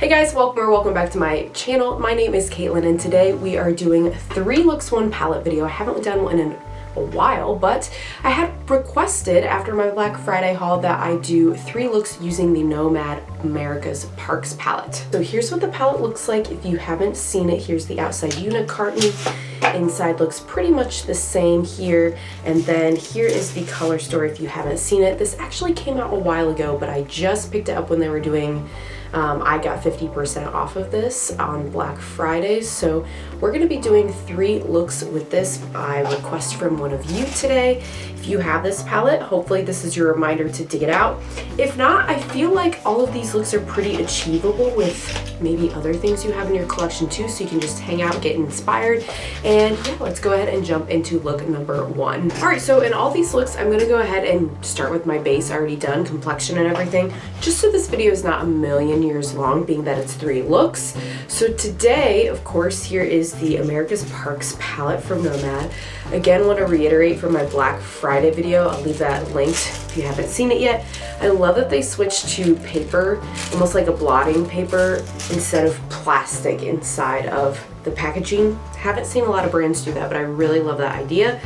Hey guys, welcome back to my channel. My name is Caitlin and today we are doing 3 looks 1 palette video. I haven't done one in a while, but I had requested after my Black Friday haul that I do 3 looks using the Nomad America's Parks palette. So here's what the palette looks like. If you haven't seen it, here's the outside unit carton. Inside looks pretty much the same here, and then here is the color story if you haven't seen it. This actually came out a while ago, but I just picked it up when they were doing I got 50% off of this on Black Friday. So we're going to be doing 3 looks with this by request from one of you today. If you have this palette, hopefully this is your reminder to dig it out. If not, I feel like all of these looks are pretty achievable with maybe other things you have in your collection too, so you can just hang out, get inspired. And yeah, let's go ahead and jump into look number 1. Alright, so in all these looks, I'm going to go ahead and start with my base already done, complexion and everything, just so this video is not a million years long, being that it's 3 looks. So today, of course, here is the America's Parks palette from Nomad. Again, want to reiterate from my Black Friday video, I'll leave that linked if you haven't seen it yet. I love that they switched to paper, almost like a blotting paper, instead of plastic inside of the packaging. Haven't seen a lot of brands do that, but I really love that idea.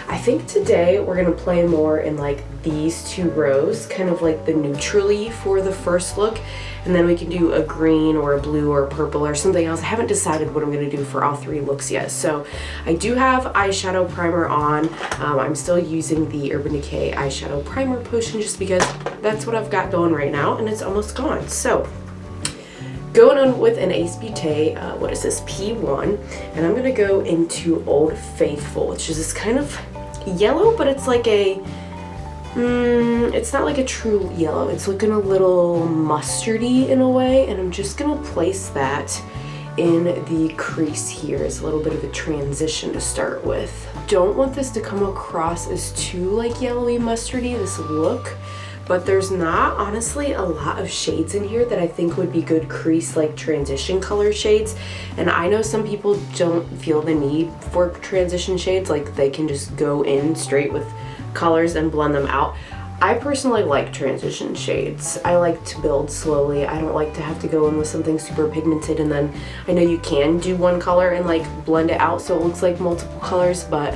I think today we're gonna play more in like these 2 rows, kind of like the neutrally for the first look, and then we can do a green or a blue or a purple or something else. I haven't decided what I'm gonna do for all 3 looks yet. So I do have eyeshadow primer on. I'm still using the Urban Decay eyeshadow primer potion just because that's what I've got going right now and it's almost gone. So going on with an Ace Beauté, what is this, P1, and I'm gonna go into Old Faithful, which is this kind of yellow, but it's like a, it's not like a true yellow. It's looking a little mustardy in a way, and I'm just gonna place that in the crease here as a little bit of a transition to start with. Don't want this to come across as too like yellowy mustardy, this look. But there's not, honestly, a lot of shades in here that I think would be good crease, like transition color shades. And I know some people don't feel the need for transition shades, like they can just go in straight with colors and blend them out. I personally like transition shades. I like to build slowly. I don't like to have to go in with something super pigmented, and then I know you can do one color and like blend it out so it looks like multiple colors, but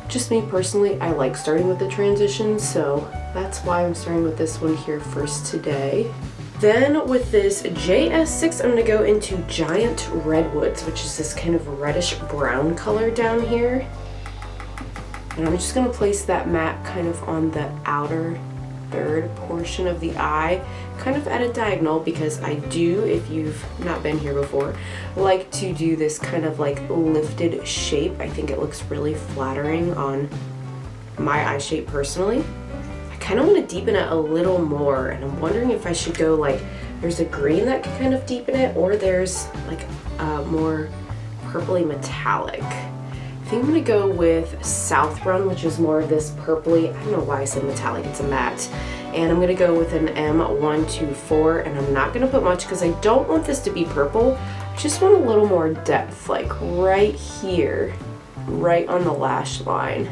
just me personally, I like starting with the transitions, so that's why I'm starting with this one here first today. Then with this JS6, I'm going to go into Giant Redwoods, which is this kind of reddish brown color down here. And I'm just going to place that matte kind of on the outer third portion of the eye, kind of at a diagonal, because I do, if you've not been here before, like to do this kind of like lifted shape. I think it looks really flattering on my eye shape personally. I kind of want to deepen it a little more, and I'm wondering if I should go like, there's a green that can kind of deepen it, or there's like a more purpley metallic. I think I'm going to go with South Run, which is more of this purpley, I don't know why I said metallic, it's a matte. And I'm going to go with an M124, and I'm not going to put much because I don't want this to be purple. I just want a little more depth, like right here, right on the lash line.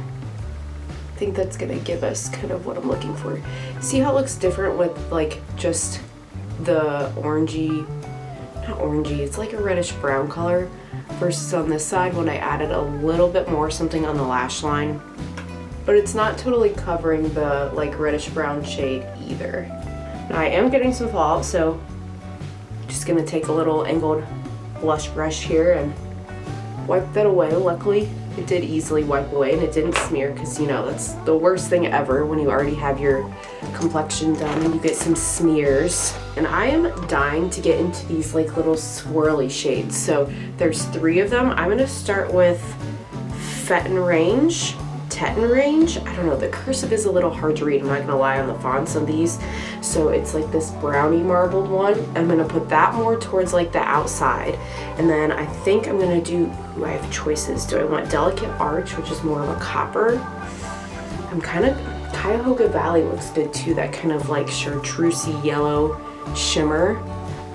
I think that's going to give us kind of what I'm looking for. See how it looks different with like just the orangey, not orangey, it's like a reddish brown color, versus on this side when I added a little bit more something on the lash line. But it's not totally covering the like reddish brown shade either. Now I am getting some fallout, so I'm just gonna take a little angled blush brush here and wipe that away. Luckily it did easily wipe away and it didn't smear, because you know that's the worst thing ever when you already have your complexion done and you get some smears. And I am dying to get into these like little swirly shades. So there's 3 of them. I'm gonna start with Teton Range. I don't know, the cursive is a little hard to read, I'm not gonna lie, on the fonts on these. So it's like this brownie marbled one. I'm gonna put that more towards like the outside. And then I think I'm gonna do, I have choices. Do I want Delicate Arch, which is more of a copper? I'm kind of, Cuyahoga Valley looks good too, that kind of like chartreusey yellow shimmer.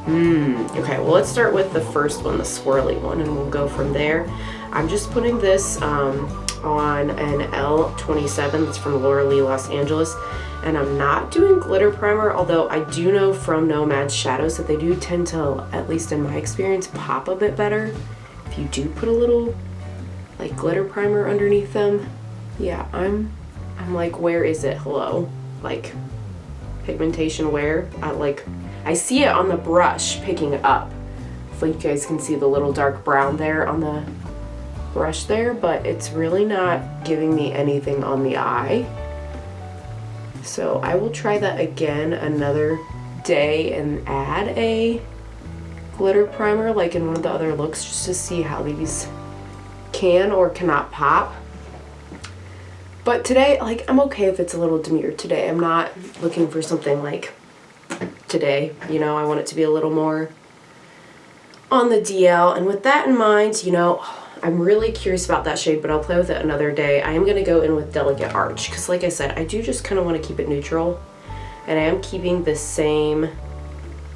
Okay, well let's start with the first one, the swirly one, and we'll go from there. I'm just putting this on an L27 that's from Laura Lee Los Angeles, And I'm not doing glitter primer, although I do know from Nomad shadows that they do tend to, at least in my experience, pop a bit better if you do put a little like glitter primer underneath them. Yeah, I'm like, where is it? Hello? Like, pigmentation where? I see it on the brush picking up. Hopefully you guys can see the little dark brown there on the brush there, but it's really not giving me anything on the eye. So I will try that again another day and add a glitter primer like in one of the other looks, just to see how these can or cannot pop. But today, like, I'm okay if it's a little demure today. I'm not looking for something like today, you know, I want it to be a little more on the DL. And with that in mind, you know, I'm really curious about that shade, but I'll play with it another day. I am going to go in with Delicate Arch because, like I said, I do just kind of want to keep it neutral. And I am keeping the same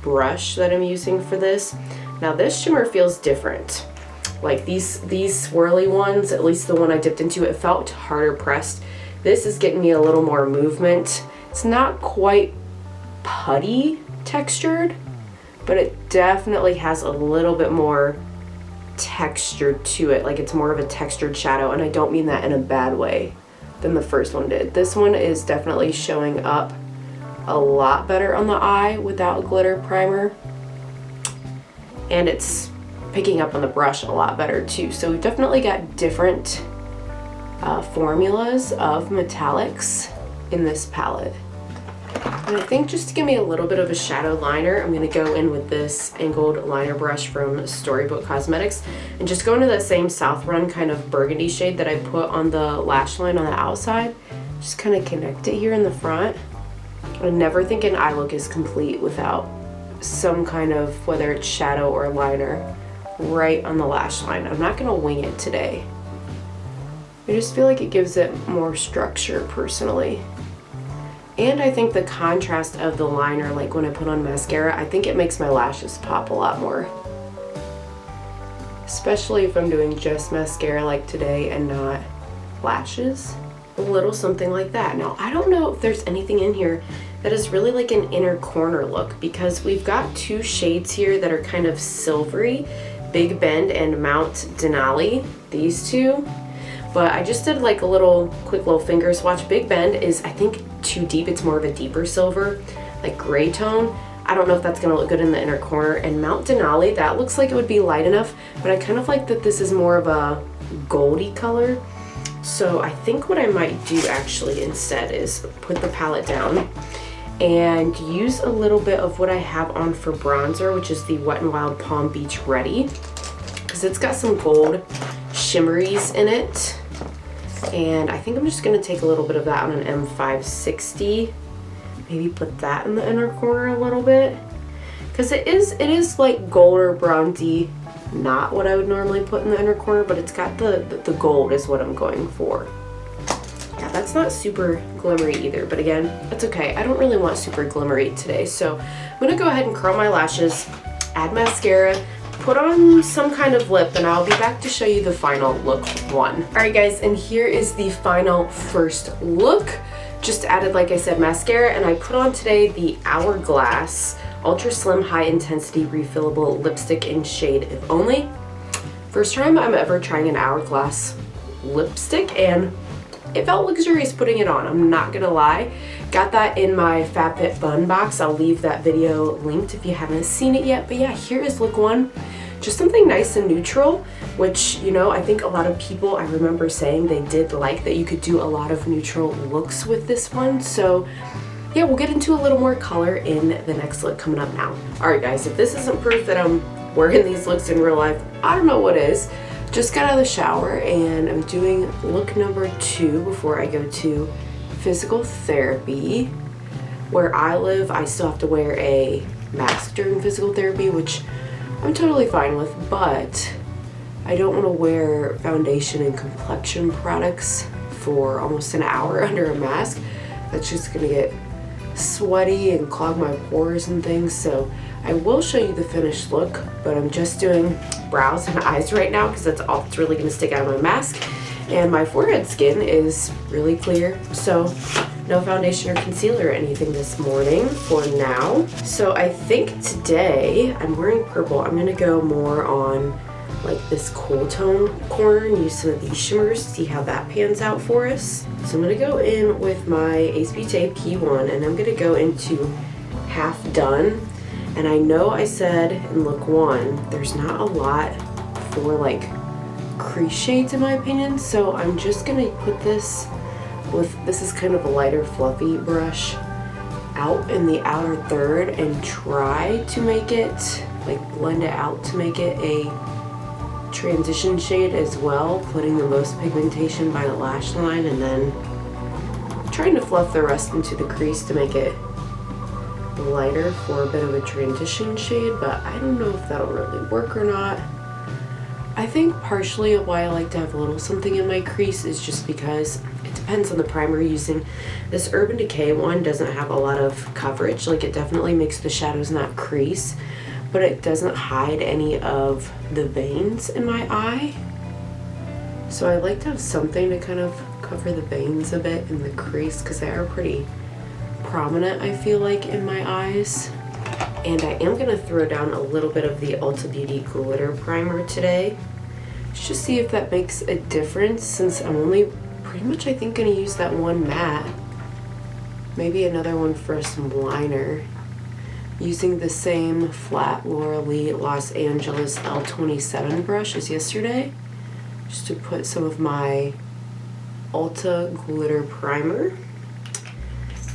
brush that I'm using for this. Now this shimmer feels different. Like these swirly ones, at least the one I dipped into, it felt harder pressed. This is getting me a little more movement. It's not quite putty textured, but it definitely has a little bit more texture to it. Like it's more of a textured shadow, and I don't mean that in a bad way than the first one did. This one is definitely showing up a lot better on the eye without glitter primer, and it's picking up on the brush a lot better too. So we've definitely got different formulas of metallics in this palette. And I think just to give me a little bit of a shadow liner, I'm going to go in with this angled liner brush from Storybook Cosmetics and just go into the same South Run kind of burgundy shade that I put on the lash line on the outside. Just kind of connect it here in the front. I never think an eye look is complete without some kind of, whether it's shadow or liner, right on the lash line. I'm not going to wing it today. I just feel like it gives it more structure personally. And I think the contrast of the liner, like when I put on mascara, I think it makes my lashes pop a lot more. Especially if I'm doing just mascara like today and not lashes. A little something like that. Now, I don't know if there's anything in here that is really like an inner corner look, because we've got two shades here that are kind of silvery, Big Bend and Mount Denali, these two. But I just did like a quick little finger swatch. Big Bend is, I think, too deep. It's more of a deeper silver, like gray tone. I don't know if that's gonna look good in the inner corner. And Mount Denali, that looks like it would be light enough, but I kind of like that this is more of a goldy color. So I think what I might do actually instead is put the palette down and use a little bit of what I have on for bronzer, which is the Wet n Wild Palm Beach Ready, because it's got some gold shimmeries in it. And I think I'm just going to take a little bit of that on an M560, maybe put that in the inner corner a little bit, because it is like gold or bronzy, not what I would normally put in the inner corner, but it's got the gold is what I'm going for. Yeah, that's not super glimmery either, but again, that's okay. I don't really want super glimmery today, so I'm going to go ahead and curl my lashes, add mascara, put on some kind of lip, and I'll be back to show you the final look one. Alright guys, and here is the final first look. Just added, like I said, mascara, and I put on today the Hourglass Ultra Slim High Intensity Refillable Lipstick in shade If Only. First time I'm ever trying an Hourglass lipstick, and it felt luxurious putting it on, I'm not gonna lie. Got that in my FabFit Bun box. I'll leave that video linked if you haven't seen it yet. But yeah, here is look one. Just something nice and neutral, which, you know, I think a lot of people, I remember saying they did like that you could do a lot of neutral looks with this one. So yeah, we'll get into a little more color in the next look coming up now. Alright guys, if this isn't proof that I'm wearing these looks in real life, I don't know what is. Just got out of the shower and I'm doing look number 2 before I go to physical therapy. Where I live, I still have to wear a mask during physical therapy, which I'm totally fine with, but I don't want to wear foundation and complexion products for almost an hour under a mask. That's just gonna get sweaty and clog my pores and things. So I will show you the finished look, but I'm just doing brows and eyes right now because that's all that's really gonna stick out of my mask. And my forehead skin is really clear, so no foundation or concealer or anything this morning for now. So I think today I'm wearing purple. I'm gonna go more on like this cool tone corner and use some of these shimmers, see how that pans out for us. So I'm gonna go in with my Ace Beauty Key 1 and I'm gonna go into Half Done. And I know I said in look 1, there's not a lot for like crease shades in my opinion. So I'm just gonna put this with, this is kind of a lighter fluffy brush, out in the outer third and try to make it, like blend it out to make it a transition shade as well, putting the most pigmentation by the lash line and then trying to fluff the rest into the crease to make it lighter for a bit of a transition shade, but I don't know if that'll really work or not. I think partially why I like to have a little something in my crease is just because it depends on the primer you're using. This Urban Decay one doesn't have a lot of coverage, like it definitely makes the shadows not crease, but it doesn't hide any of the veins in my eye. So I like to have something to kind of cover the veins a bit in the crease because they are pretty prominent, I feel like, in my eyes. And I am going to throw down a little bit of the Ulta Beauty Glitter Primer today. Just see if that makes a difference since I'm only pretty much, I think, going to use that one matte. Maybe another one for some liner. Using the same flat Laura Lee Los Angeles L27 brush as yesterday, just to put some of my Ulta Glitter Primer.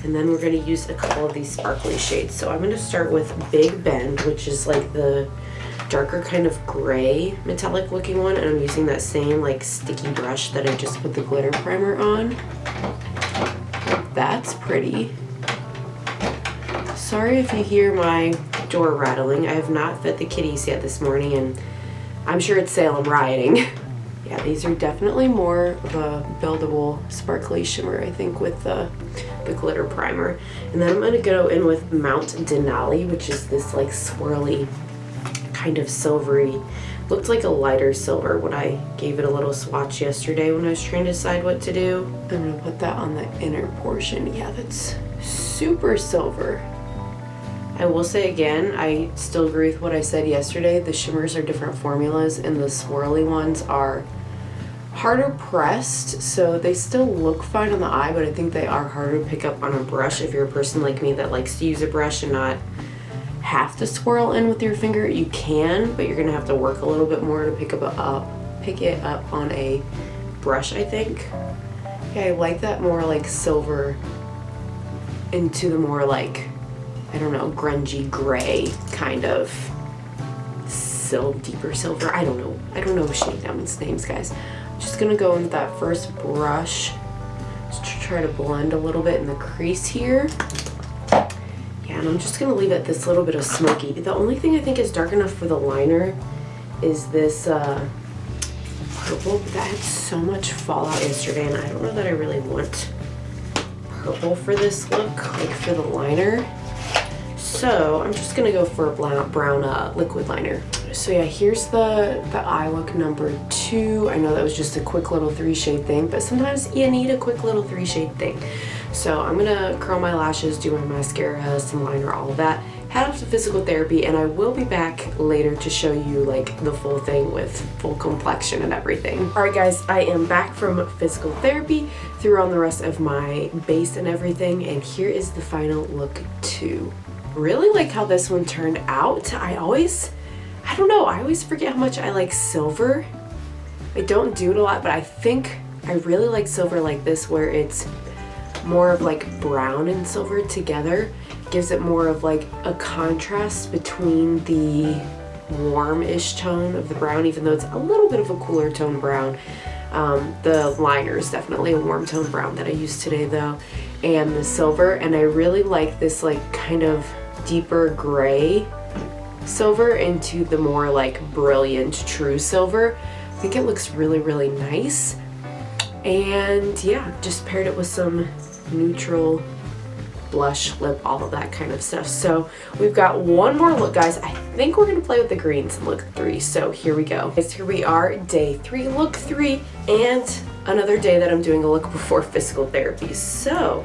And then we're going to use a couple of these sparkly shades. So I'm going to start with Big Bend, which is like the darker kind of gray metallic looking one. And I'm using that same like sticky brush that I just put the glitter primer on. That's pretty. Sorry if you hear my door rattling. I have not fed the kitties yet this morning and I'm sure it's Salem rioting. Yeah, these are definitely more of a buildable sparkly shimmer, I think, with the glitter primer. And then I'm going to go in with Mount Denali, which is this like swirly kind of silvery, looked like a lighter silver when I gave it a little swatch yesterday when I was trying to decide what to do. I'm going to put that on the inner portion. Yeah, that's super silver. I will say again, I still agree with what I said yesterday. The shimmers are different formulas and the swirly ones are harder pressed, so they still look fine on the eye, but I think they are harder to pick up on a brush. If you're a person like me that likes to use a brush and not have to swirl in with your finger, you can, but you're gonna have to work a little bit more to pick it up on a brush, I think. Yeah, I like that more like silver into the more like, I don't know, grungy gray kind of deeper silver. I don't know shade down's names, guys. Just gonna go in with that first brush just to try to blend a little bit in the crease here. Yeah, and I'm just gonna leave it this little bit of smoky. The only thing I think is dark enough for the liner is this purple, but that had so much fallout yesterday and I don't know that I really want purple for this look, like for the liner. So I'm just gonna go for a brown liquid liner. So yeah, here's the eye look number 2. I know that was just a quick little 3-shade thing, but sometimes you need a quick little 3-shade thing. So I'm gonna curl my lashes, do my mascara, some liner, all of that, head off to physical therapy, and I will be back later to show you like the full thing with full complexion and everything. Alright guys, I am back from physical therapy, threw on the rest of my base and everything, and here is the final look 2. Really like how this one turned out. I always forget how much I like silver. I don't do it a lot, but I think I really like silver like this, where it's more of like brown and silver together. Gives it more of like a contrast between the warm-ish tone of the brown, even though it's a little bit of a cooler tone brown. The liner is definitely a warm tone brown that I used today though, and the silver, and I really like this like kind of deeper gray silver into the more like brilliant true silver. I think it looks really, really nice. And yeah, just paired it with some neutral blush, lip, all of that kind of stuff. So we've got one more look, guys. I think we're gonna play with the greens in look 3. So here we go. Guys, here we are, day 3, look 3, and another day that I'm doing a look before physical therapy. So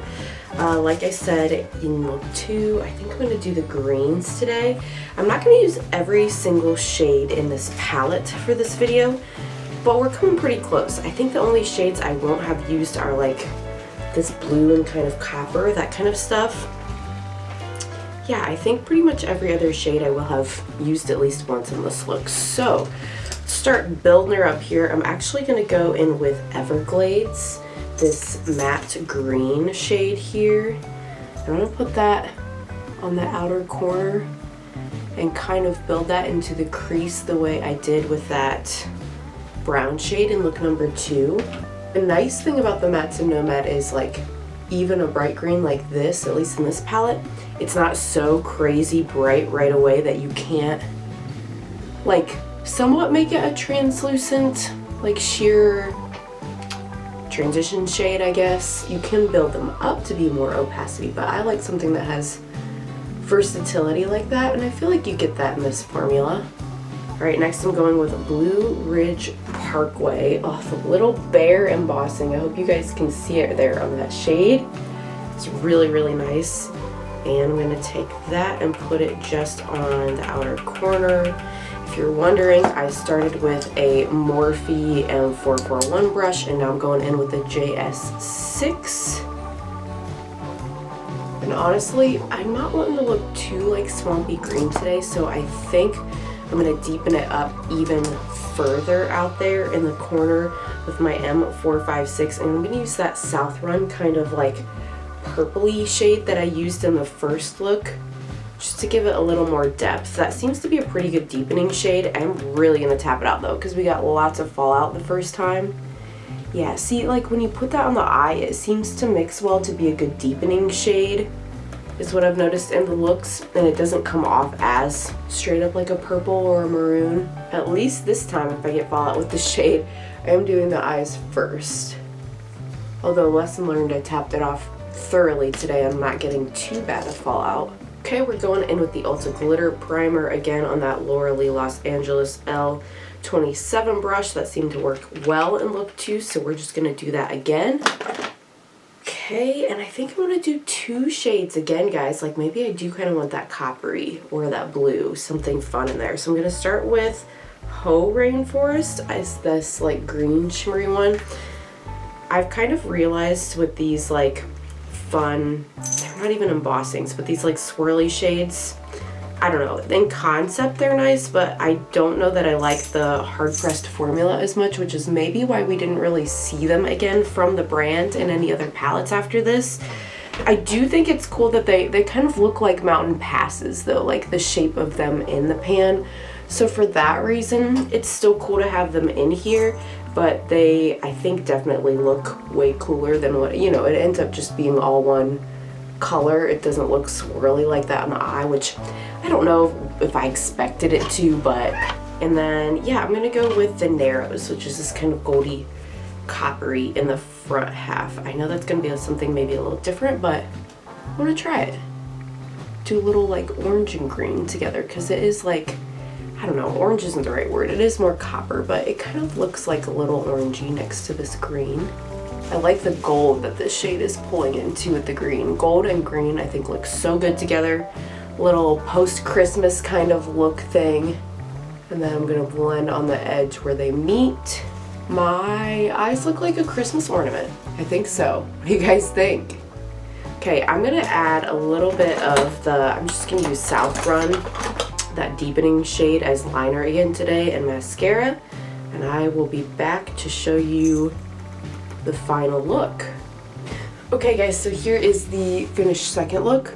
Like I said, in look 2, I think I'm going to do the greens today. I'm not going to use every single shade in this palette for this video, but we're coming pretty close. I think the only shades I won't have used are like this blue and kind of copper, that kind of stuff. Yeah, I think pretty much every other shade I will have used at least once in this look. So, let's start building her up here. I'm actually going to go in with Everglades, this matte green shade here. I'm going to put that on the outer corner and kind of build that into the crease the way I did with that brown shade in look number 2. The nice thing about the mattes in Nomad is like even a bright green like this, at least in this palette, it's not so crazy bright right away that you can't like somewhat make it a translucent, like sheer transition shade, I guess. You can build them up to be more opacity, but I like something that has versatility like that, and I feel like you get that in this formula. Alright, next I'm going with Blue Ridge Parkway. Oh, the little bear embossing. I hope you guys can see it there on that shade. It's really, really nice. And I'm going to take that and put it just on the outer corner. If you're wondering, I started with a Morphe M441 brush, and now I'm going in with the JS6. And honestly, I'm not wanting to look too like swampy green today, so I think I'm going to deepen it up even further out there in the corner with my M456, and I'm going to use that South Run kind of like purpley shade that I used in the first look, just to give it a little more depth. That seems to be a pretty good deepening shade. I'm really going to tap it out though, because we got lots of fallout the first time. Yeah, see, like when you put that on the eye, it seems to mix well to be a good deepening shade, is what I've noticed in the looks, and it doesn't come off as straight up like a purple or a maroon. At least this time, if I get fallout with the shade, I am doing the eyes first. Although, lesson learned, I tapped it off thoroughly today. I'm not getting too bad of fallout. Okay, we're going in with the Ulta Glitter Primer again on that Laura Lee Los Angeles L27 brush. That seemed to work well in look 2, so we're just going to do that again. Okay, and I think I'm going to do 2 shades again, guys. Like maybe I do kind of want that coppery or that blue, something fun in there. So I'm going to start with Ho Rainforest as this like green shimmery one. I've kind of realized with these like fun, they're not even embossings, but these like swirly shades, I don't know, in concept they're nice, but I don't know that I like the hard pressed formula as much, which is maybe why we didn't really see them again from the brand in any other palettes after this. I do think it's cool that they kind of look like mountain passes though, like the shape of them in the pan. So for that reason, it's still cool to have them in here, but they, I think, definitely look way cooler than what, you know, it ends up just being all one color. It doesn't look swirly like that on the eye, which I don't know if I expected it to, but, and then, yeah, I'm gonna go with the Narrows, which is this kind of goldy coppery in the front half. I know that's gonna be something maybe a little different, but I wanna try it. Do a little like orange and green together, because it is like, I don't know, orange isn't the right word. It is more copper, but it kind of looks like a little orangey next to this green. I like the gold that this shade is pulling into with the green. Gold and green I think look so good together. Little post-Christmas kind of look thing. And then I'm gonna blend on the edge where they meet. My eyes look like a Christmas ornament. I think so. What do you guys think? Okay, I'm gonna add a little bit of the, I'm just gonna use South Run, that deepening shade as liner again today, and mascara. And I will be back to show you the final look. Okay guys, so here is the finished second look.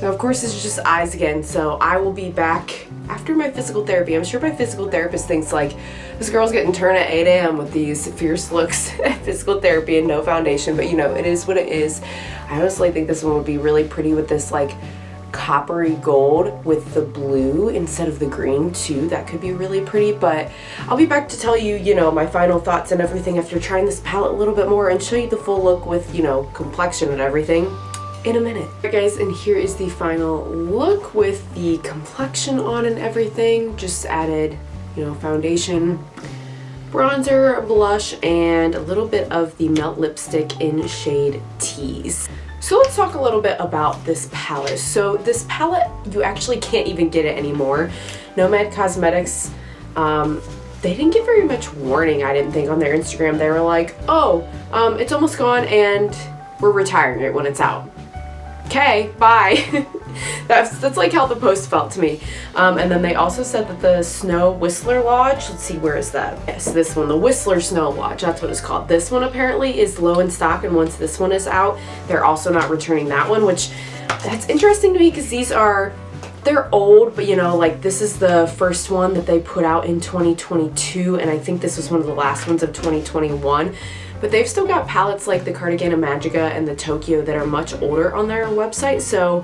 Now of course it's just eyes again, so I will be back after my physical therapy. I'm sure my physical therapist thinks like, this girl's getting turned at 8 a.m. with these fierce looks at physical therapy and no foundation, but you know, it is what it is. I honestly think this one would be really pretty with this like coppery gold with the blue instead of the green too. That could be really pretty, but I'll be back to tell you, you know, my final thoughts and everything after trying this palette a little bit more and show you the full look with, you know, complexion and everything in a minute. Alright guys, and here is the final look with the complexion on and everything. Just added, you know, foundation, bronzer, blush, and a little bit of the Melt lipstick in shade Tease. So let's talk a little bit about this palette. So this palette, you actually can't even get it anymore. Nomad Cosmetics, they didn't give very much warning, I didn't think, on their Instagram. They were like, oh, it's almost gone and we're retiring it when it's out. Okay, bye. That's like how the post felt to me. And then they also said that the Snow Whistler Lodge, let's see, where is that? Yes, this one, the Whistler Snow Lodge, that's what it's called. This one apparently is low in stock, and once this one is out, they're also not returning that one, which that's interesting to me because these are, they're old, but you know, like this is the first one that they put out in 2022, and I think this was one of the last ones of 2021. But they've still got palettes like the Cardigan Magica and the Tokyo that are much older on their website, so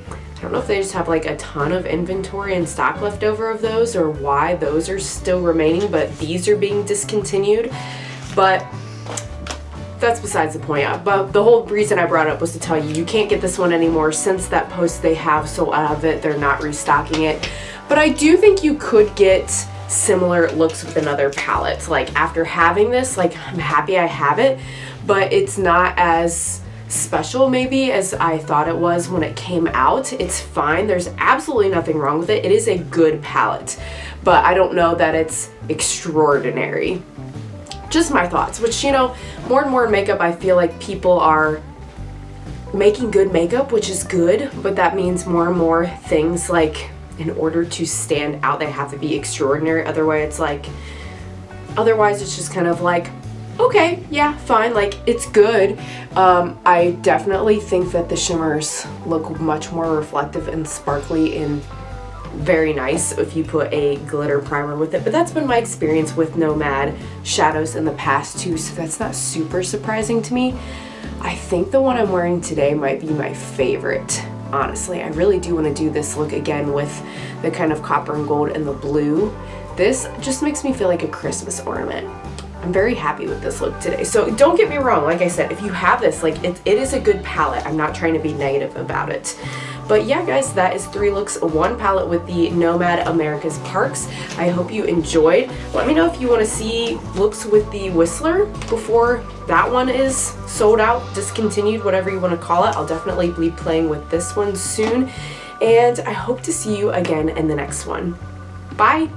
I don't know if they just have like a ton of inventory and stock left over of those, or why those are still remaining, but these are being discontinued. But that's besides the point. But the whole reason I brought it up was to tell you, you can't get this one anymore. Since that post they have sold out of it, they're not restocking it. But I do think you could get similar looks with another palette. Like after having this, like I'm happy I have it, but it's not as special maybe as I thought it was when it came out. It's fine, there's absolutely nothing wrong with it. It is a good palette, but I don't know that it's extraordinary. Just my thoughts, which, you know, more and more in makeup I feel like people are making good makeup, which is good, but that means more and more things, like in order to stand out they have to be extraordinary. Otherwise it's just kind of like, okay, yeah, fine, like it's good. I definitely think that the shimmers look much more reflective and sparkly and very nice if you put a glitter primer with it, but that's been my experience with Nomad shadows in the past too, so that's not super surprising to me. I think the one I'm wearing today might be my favorite. Honestly, I really do want to do this look again with the kind of copper and gold and the blue. This just makes me feel like a Christmas ornament. I'm very happy with this look today. So don't get me wrong, like I said, if you have this, like it is a good palette. I'm not trying to be negative about it. But yeah, guys, that is 3 looks, 1 palette with the Nomad America's Parks. I hope you enjoyed. Let me know if you want to see looks with the Whistler before that one is sold out, discontinued, whatever you want to call it. I'll definitely be playing with this one soon. And I hope to see you again in the next one. Bye!